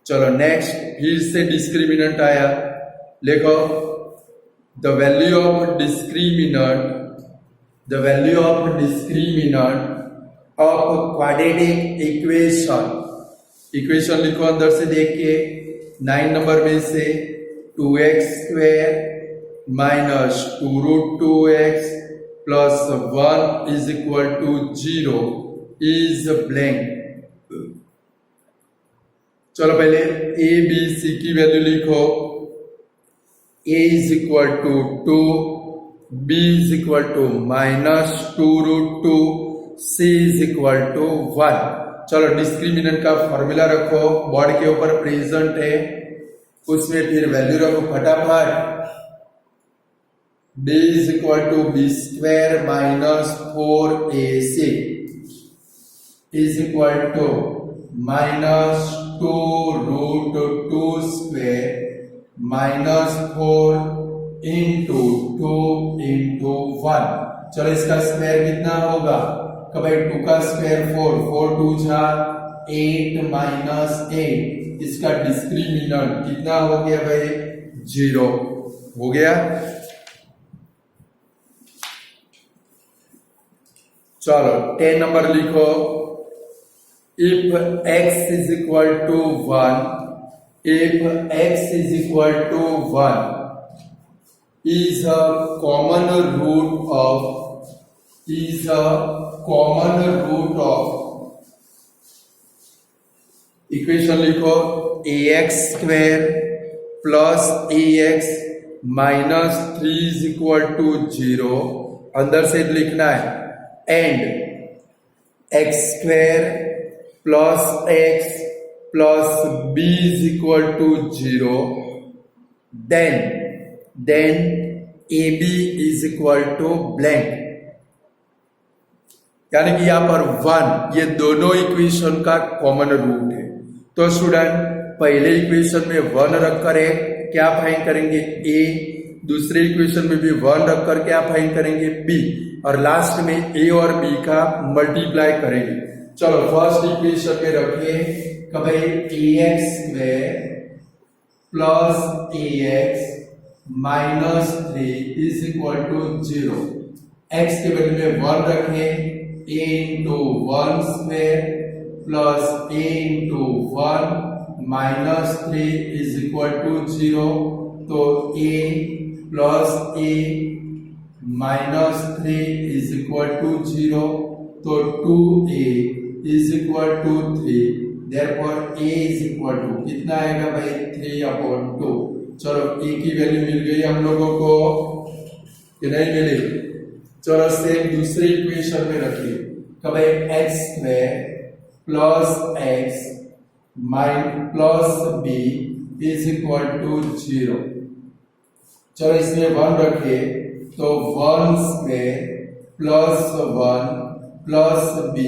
चलो नेक्स्ट, फिर से डिस्क्रिमिनेंट आया, लिखो the value of discriminant, the value of discriminant of quadratic equation, equation लिखो अंदर से देख के 9 नंबर में से 2x square minus 2 root 2x plus 1 is equal to 0 is blank. चलो पहले a b c की वैल्यू लिखो, a is equal to 2, b is equal to minus 2 root 2, c is equal to 1। चलो डिस्क्रिमिनेंट का formula रखो, board के ऊपर present है, उसमें फिर वैल्यू रखो फटाफट। d is equal to B square minus 4ac is equal to minus 2 root 2 square minus 4 into 2 into 1। चलो इसका स्क्वायर कितना होगा, कब 2 का स्क्वायर 4, 4 2 जा 8 माइनस 8, इसका डिस्क्रिमिनेंट कितना हो गया भाई 0 हो गया। चलो 10 नंबर लिखो, if x is equal to 1, if x is equal to 1 is a common root of, is a common root of, equation लिखो ax square plus ax minus 3 is equal to 0, अंदर से लिखना है, and x square plus x plus b is equal to 0, then ab is equal to blank. यानी कि यहां पर 1 ये दोनों इक्वेशन का कॉमन रूट है। तो स्टूडेंट पहले इक्वेशन में 1 रखकर क्या फाइंड करेंगे a, दूसरे इक्वेशन में भी 1 रखकर क्या फाइंड करेंगे b, और लास्ट में a और b का मल्टीप्लाई करेंगे। चलो फर्स्ट इक्वेशन में रखिए कि भाई ax square plus ax minus 3 is equal to 0, x के वैल्यू में 1 रखें, a into 1 square plus a into 1 minus 3 is equal to 0, तो a plus a minus 3 is equal to 0, तो 2a is equal to 3, therefore a is equal to कितना आएगा भाई 3/2। चलो a की वैल्यू मिल गई हम लोगों को कि नहीं मिली। चलो सेम दूसरे इक्वेशन में रखिए कि भाई x square plus x plus b is equal to 0। चलो इसमें 1 रखिए, तो 1 square plus 1 plus b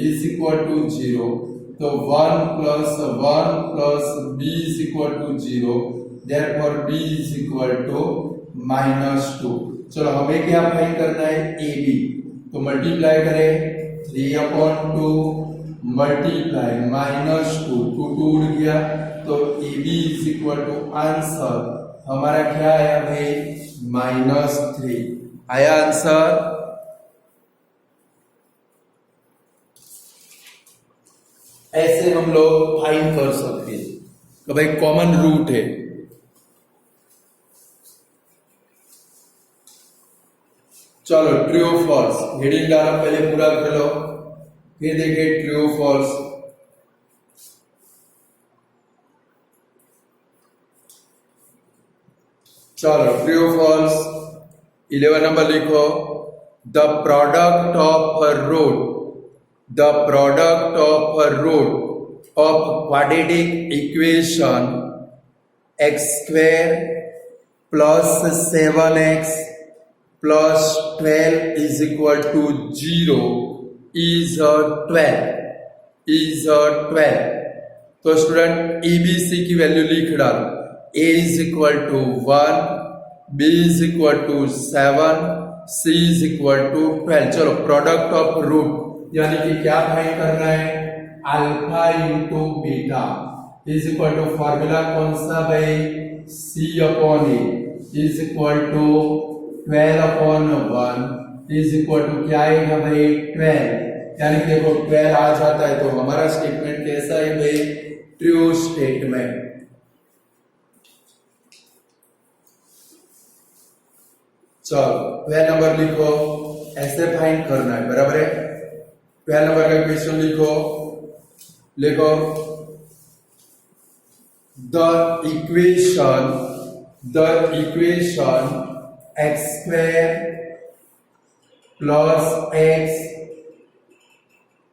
is equal to 0, तो 1 plus 1 plus b is equal to 0, therefore b is equal to -2। चलो हमें क्या फाइंड करना है ab, तो मल्टीप्लाई करें 3/2 मल्टीप्लाई -2, 2 उड़ गया, तो ab is equal to answer हमारा क्या आया भाई -3 आया आंसर। ऐसे हम लोग फाइंड कर सकते हैं कि भाई कॉमन रूट है। चलो ट्रू फॉल्स हेडिंग डाला, पहले पूरा कर लो, फिर देखे ट्रू फॉल्स। चलो ट्रू फॉल्स 11 नंबर लिखो, the product of a road, the product of a road of quadratic equation x square plus 7x plus 12 is equal to 0 is a 12 is a 12। तो student ABC की value लिख डालो, A is equal to 1, B is equal to 7, C is equal to 12। चलो product of root यानी कि क्या find करना है, alpha into beta is equal to formula कौन सा भाई, C upon A is equal to 12 upon 1 is equal to क्या आएगा भाई 12। यानी कि देखो 12 आ जाता है तो हमारा स्टेटमेंट कैसा है भाई, ट्रू स्टेटमेंट। चलो 12 नंबर लिखो, ऐसे फाइंड करना है, बराबर है। 12 नंबर का क्वेश्चन लिखो, लिखो the equation x square plus x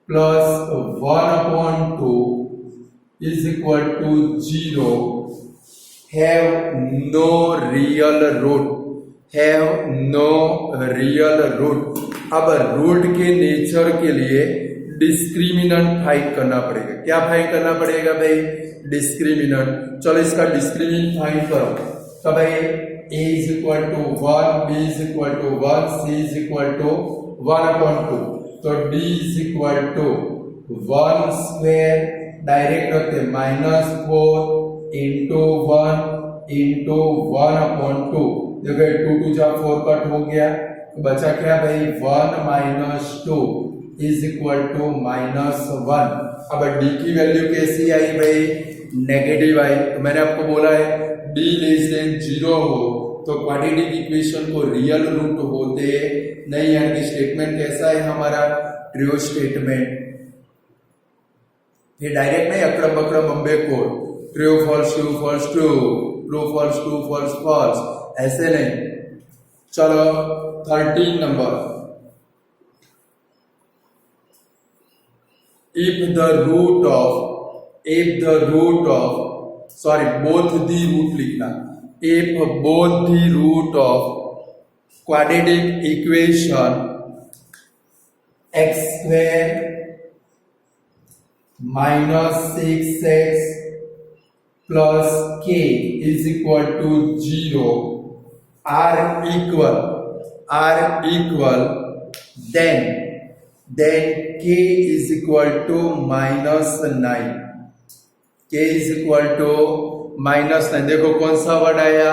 plus 1 upon 2 is equal to 0 have no real root, have no real root। अब रूट के नेचर के लिए डिस्क्रिमिनेंट फाइंड करना पड़ेगा। क्या फाइंड करना पड़ेगा भाई, डिस्क्रिमिनेंट। चलो इसका डिस्क्रिमिनेंट फाइंड करो, तो भाई a is equal to 1, b is equal to 1, c is equal to 1 upon 2। तो d is equal to 1 square direct रखते -4 into 1 into 1 upon 2। देखो 2 2 जा 4 कट हो गया, तो बचा क्या भाई 1 minus 2 is equal to -1। अब d की वैल्यू कैसी आई भाई, नेगेटिव आई। तो मैंने आपको बोला है d लेस देन 0 हो तो क्वाड्रेटिक इक्वेशन को रियल रूट होते नहीं, यानी कि स्टेटमेंट कैसा है हमारा, ट्रू स्टेटमेंट। ये डायरेक्ट नहीं अकड़म बकड़म बम्बे कोड, true false true false true, true false true false false, ऐसे नहीं। चलो 13 number, if the root of sorry both the root लिखना, if both the root of quadratic equation x square minus 6x plus k is equal to 0 are equal then k is equal to -9, k is equal to -9। देखो कौन सा word आया,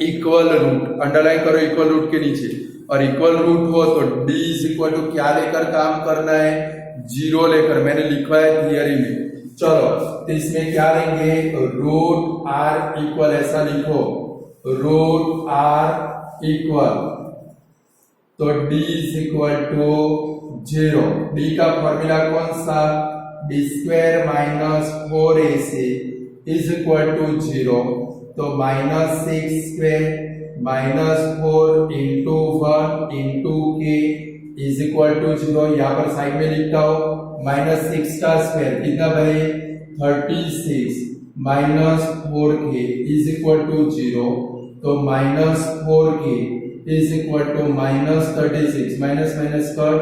equal root, underline करो equal root के नीचे, और equal root हो तो d इज इक्वल टू क्या लेकर काम करना है, 0 लेकर, मैंने लिखा है थियरी में। चलो तो इसमें क्या लेंगे, रूट आर इक्वल, ऐसा लिखो रूट आर इक्वल, तो d is equal to 0। d का फॉर्मूला कौन सा, d square minus 4ac is equal to 0। तो -6 square -4 into 1 into K is equal to 0। यहाँ पर साइड में लिखता हूं -6 का स्क्वायर कितना भाई 36 -4k इज इक्वल टू 0। तो -4k is equal to -36 minus minus कर,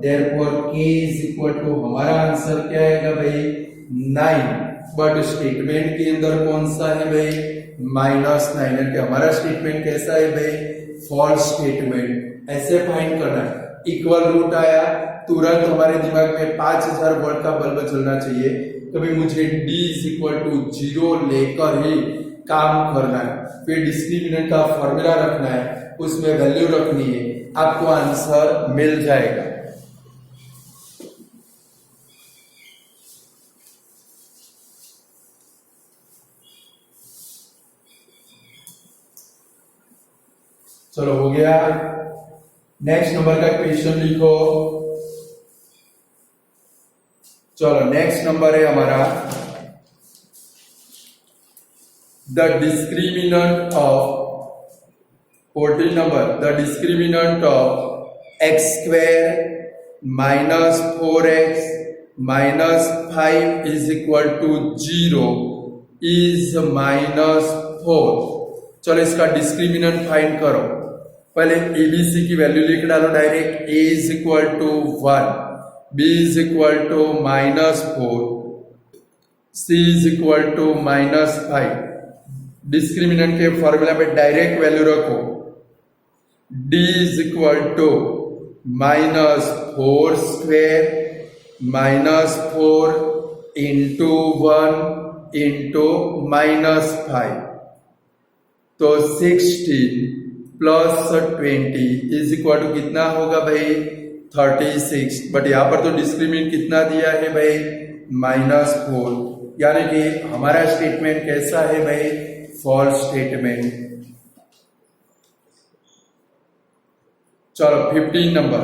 therefore k is equal to, हमारा आंसर क्या आएगा भाई 9। बट स्टेटमेंट के अंदर कौन सा है भाई -9, कि हमारा स्टेटमेंट कैसा है भाई फॉल्स स्टेटमेंट। ऐसे फाइंड करना है। इक्वल रूट आया तुरंत हमारे दिमाग में 5000 वोल्ट का बल्ब जलना चाहिए, कभी मुझे d इज इक्वल टू 0 लेकर ही काम करना है। फिर डिस्क्रिमिनेंट का फॉर्मूला रखना है, उसमें वैल्यू रखनी है, आपको आंसर मिल जाएगा। चलो हो गया। नेक्स्ट नंबर का क्वेश्चन लिखो। चलो नेक्स्ट नंबर है हमारा the discriminant of 14 number the discriminant of x square minus 4x minus 5 is equal to 0 is minus 4। चलो इसका डिस्क्रिमिनेंट फाइंड करो। पहले एबीसी की वैल्यू लिख डालो direct. A is equal to 1, B is equal to minus 4, C is equal to minus 5। Discriminant के formula पे direct value रखो। D is equal to minus 4 square minus 4 into 1 into minus 5, तो 16 plus 20 is equal to कितना होगा भाई 36। But यहां पर तो डिस्क्रिमिनेंट कितना दिया है भाई माइनस 4, यानी कि हमारा स्टेटमेंट कैसा है भाई फॉल्स स्टेटमेंट। चलो 15 नंबर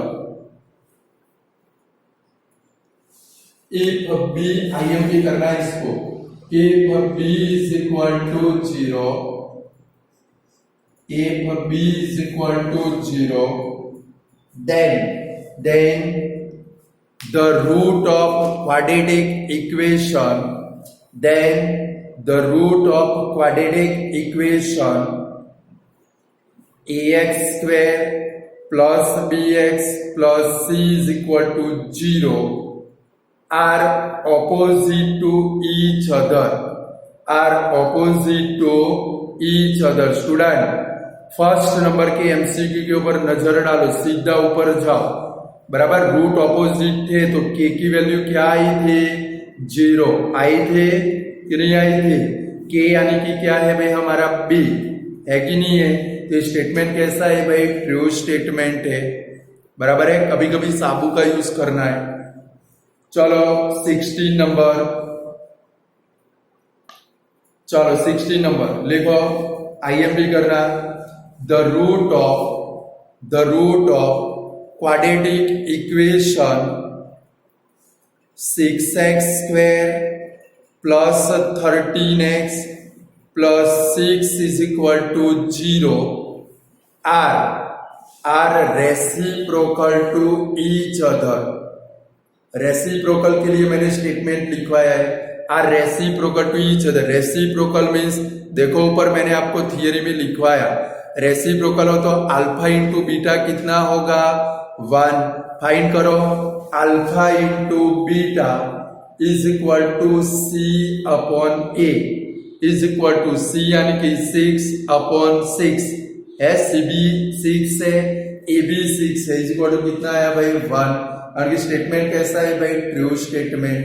इफ बी आईएमपी करना है इसको। If B is equal to 0, if b is equal to 0, then the root of quadratic equation, ax square plus bx plus c is equal to 0 are opposite to each other, student first number के MCQ के ऊपर नजर डालो, सीधा ऊपर जाओ। बराबर root opposite थे तो के की वैल्यू क्या आई थी 0 आई थे कि नहीं आई थी। के यानी कि क्या है भाई हमारा बी है कि नहीं है। तो स्टेटमेंट कैसा है भाई ट्रू स्टेटमेंट है। बराबर है, कभी कभी साबू का यूज करना है। चलो 16 नंबर, चलो 16 नंबर लिखो आईएमपी करना। The root of quadratic equation 6x square plus 13x plus 6 is equal to 0 are reciprocal to each other। Reciprocal के लिए मैंने स्टेटमेंट लिखवाया है are reciprocal to each other. Reciprocal means देखो ऊपर मैंने आपको थियरी में लिखवाया, रेसिप्रोकल हो तो अल्फा इंटू बीटा कितना होगा 1। फाइंड करो alpha into beta is equal to c upon A is equal to c यानी कि 6 अपॉन 6 है। सी बी 6 है, ए बी 6 है, इज इक्वल टू कितना आया भाई 1। और स्टेटमेंट कैसा है भाई ट्रू स्टेटमेंट।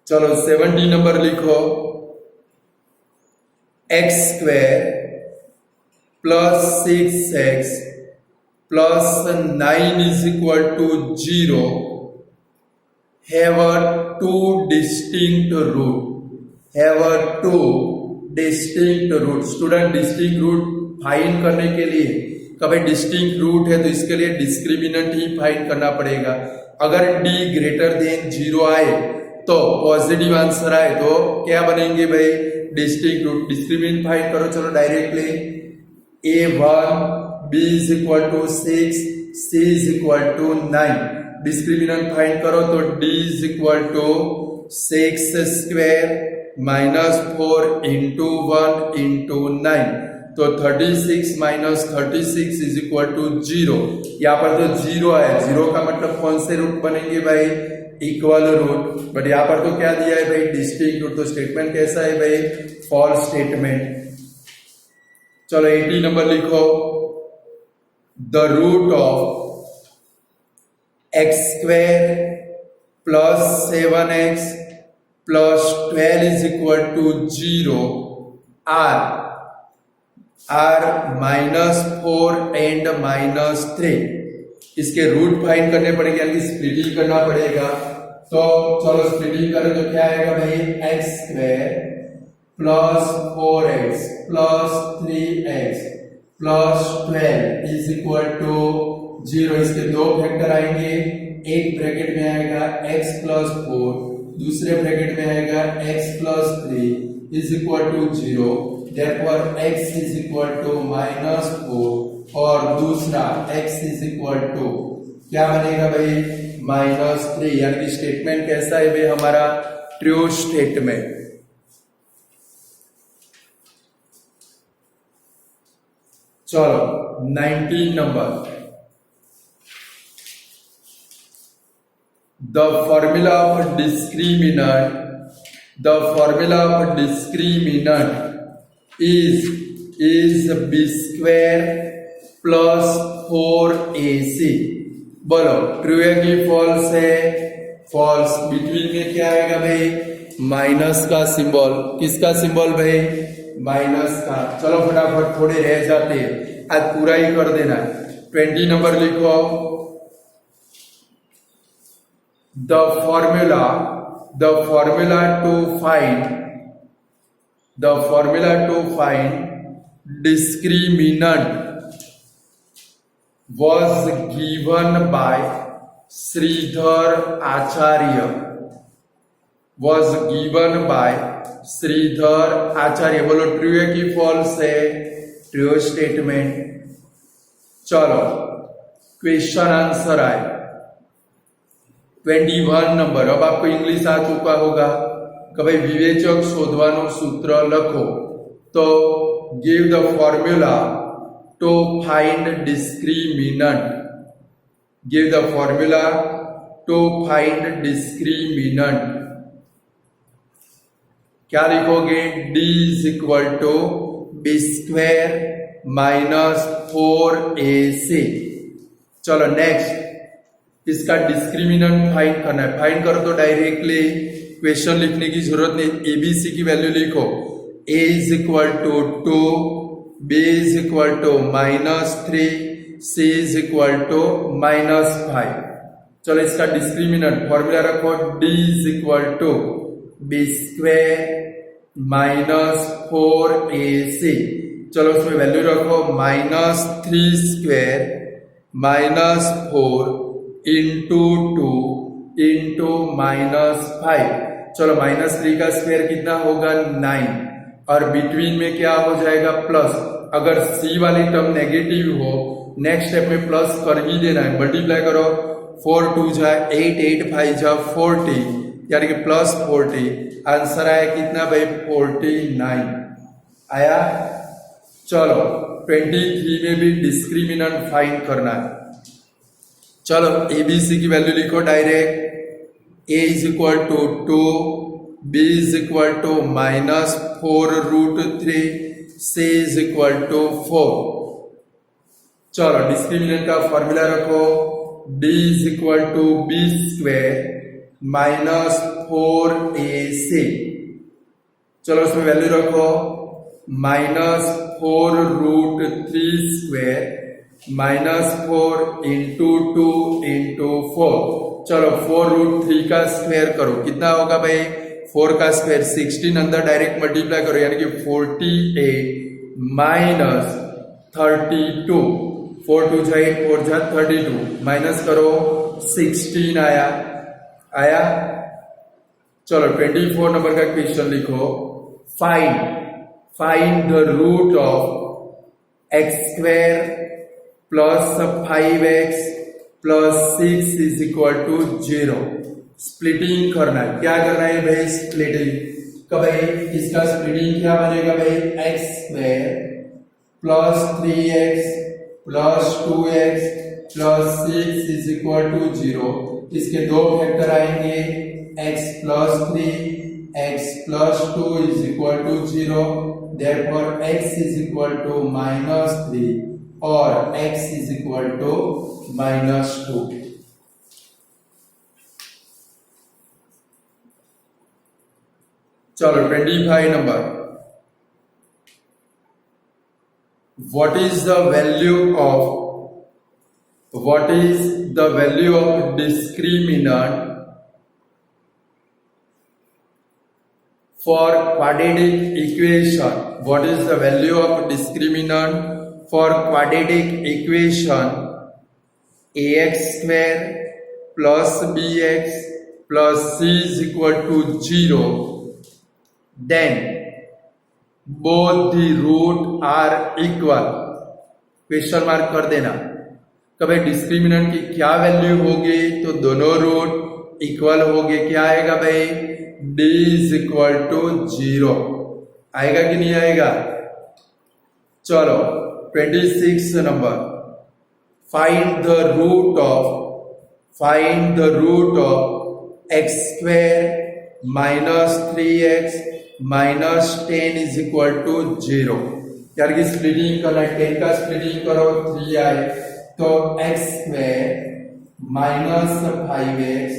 चलो 17 नंबर लिखो। X square plus 6x plus 9 is equal to 0 have two distinct root. Student distinct root find करने के लिए कभी डिस्टिंक्ट रूट है तो इसके लिए डिस्क्रिमिनेंट ही फाइंड करना पड़ेगा। अगर d ग्रेटर देन 0 आए तो पॉजिटिव आंसर आए तो क्या बनेंगे भाई डिस्टिंक्ट रूट। डिस्क्रिमिनेंट फाइंड करो। चलो directly a1 b is equal to 6 c is equal to 9। Discriminant find करो तो d is equal to 6 square minus 4 into 1 into 9, तो 36 माइनस 36 इज इक्वल टू 0। यहाँ पर तो 0 आया, 0 का मतलब कौन से रूट बनेंगे भाई इक्वल रूट। बट यहाँ पर तो क्या दिया है भाई डिस्टिंक्ट रूट। तो स्टेटमेंट कैसा है भाई फॉल्स स्टेटमेंट। चलो 80 नंबर लिखो। The root of x square plus 7x plus 12 is equal to 0 are -4 and -3। इसके रूट फाइंड करने पड़ेंगे यानी कि स्प्लिटिंग करना पड़ेगा। तो चलो स्प्लिटिंग करें तो क्या आएगा भाई X square plus 4x plus 3x plus 12 is equal to 0। इसके दो फैक्टर आएंगे, एक ब्रैकेट में आएगा x प्लस 4, दूसरे ब्रैकेट में आएगा x plus 3 is equal to 0। therefore x is equal to -4 और दूसरा x इज इक्वल टू क्या बनेगा भाई -3। यानी कि स्टेटमेंट कैसा है भाई हमारा ट्रू स्टेटमेंट। चलो 19 number, the formula of discriminant is b square plus 4ac। बोलो ट्रू है कि फॉल्स है? फॉल्स। बिटवीन में क्या आएगा भाई माइनस का सिंबल। किसका सिंबल भाई माइनस का। चलो फटाफट थोड़े रह जाते हैं, आज पूरा ही कर देना। 20 नंबर लिखो, the formula to find discriminant was given by Sridhar Acharya। बोलो ट्रू है कि फॉल्स है? True statement. चलो क्वेश्चन आंसर आए 21 नंबर। अब आपको इंग्लिश आ चुका होगा कि भाई विवेचक शोधવાનું सूत्र लखो। तो give the formula to find discriminant. क्या लिखोगे? d is equal to B square minus 4ac। चलो नेक्स्ट, इसका डिस्क्रिमिनेंट फाइंड करना है। फाइंड करो तो डायरेक्टली क्वेश्चन लिखने की जरूरत नहीं, एबीसी की वैल्यू लिखो। a is equal to 2, b is equal to -3, c is equal to -5। चलो इसका डिस्क्रिमिनेंट फॉर्मूला रखो, d is equal to B square minus 4ac। चलो उसमें वैल्यू रखो -3 स्क्वायर -4 इंटू 2 इंटू -5। चलो -3 का स्क्वायर कितना होगा 9, और बिटवीन में क्या हो जाएगा प्लस। अगर c वाली टर्म नेगेटिव हो नेक्स्ट स्टेप में प्लस कर ही देना है। मल्टीप्लाई करो, 4 2 जा 8, 8 5 जा 40, यानी कि प्लस 40। आंसर आया कितना भाई 49 आया। चलो 23 में भी डिस्क्रिमिनेंट फाइंड करना है। चलो एबीसी की वैल्यू लिखो direct. a is equal to 2, b is equal to -4√3, c is equal to 4। चलो डिस्क्रिमिनेंट का फॉर्मूला रखो, d is equal to B square -4ac। चलो उसमें वैल्यू रखो -4√3 स्क्वायर -4 इंटू 2 इंटू 4। चलो 4√3 का स्क्वायर करो, कितना होगा भाई 4 का स्क्वायर 16, अंदर डायरेक्ट मल्टीप्लाई करो, यानी कि 48 माइनस 32। 4 2 जा 8, 4 जा 32, माइनस करो 16 आया। चलो 24 नंबर का क्वेश्चन लिखो, find the root of x square plus 5x plus 6 is equal to 0। Splitting करना है। क्या करना है भाई स्प्लिटिंग का? भाई इसका स्प्लिटिंग क्या बनेगा भाई x square plus 3x plus 2x plus 6 is equal to 0। इसके दो फैक्टर आएंगे, x plus 3 x plus 2 is equal to 0। therefore x is equal to -3 और x इज इक्वल टू -2। चलो 25 number, what is the value of discriminant for quadratic equation, what is the value of discriminant for quadratic equation? Ax square plus bx plus c is equal to 0. Then both the root are equal. Question mark कर देना कि भाई discriminant की क्या value होगी, तो दोनों root equal होंगे. क्या आएगा भाई? d is equal to 0. आएगा कि नहीं आएगा? चलो 26 number. Find the root of x square minus 3x minus 10 is equal to 0. यार की स्प्लिटिंग करना, 10 का स्प्लिटिंग करो 3 आए तो x square minus 5x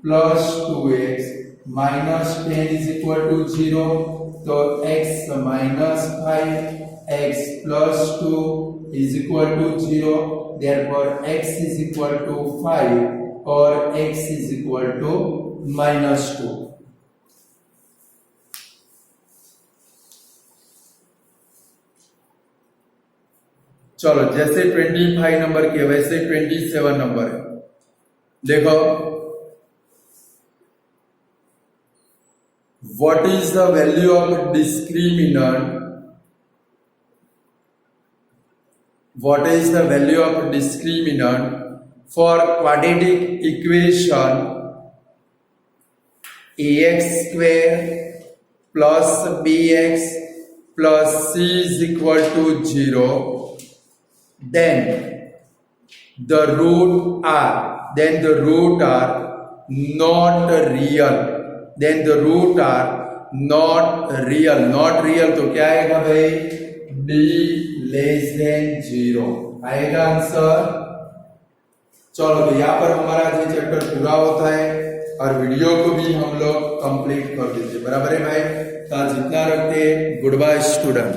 plus 2x minus 10 is equal to 0. तो x minus 5 x plus 2 is equal to 0. Therefore x is equal to 5 or x is equal to minus 2. चलो जैसे 25 नंबर के वैसे 27 नंबर है. देखो, what is the value of discriminant? What is the value of discriminant for quadratic equation ax square plus bx plus c is equal to 0? Then the root are not real. Not real तो क्या आएगा भाई? d less than 0 आएगा answer. चलो तो यहाँ पर हमारा ये चैप्टर पूरा होता है और वीडियो को भी हम लोग कंप्लीट कर देते. बराबर है भाई? तो जितना रखते. Good bye student.